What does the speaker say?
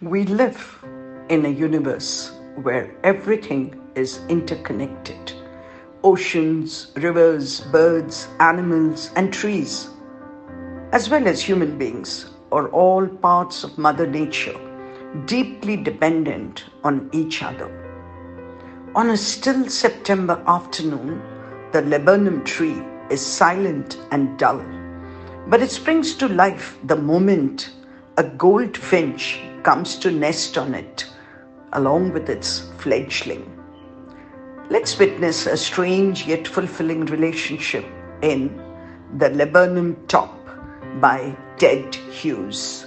We live in a universe where everything is interconnected. Oceans, rivers, birds, animals, and trees, as well as human beings, are all parts of Mother Nature, deeply dependent on each other. On a still September afternoon, the laburnum tree is silent and dull, but it springs to life the moment a goldfinch comes to nest on it, along with its fledgling. Let's witness a strange yet fulfilling relationship in The Laburnum Top by Ted Hughes.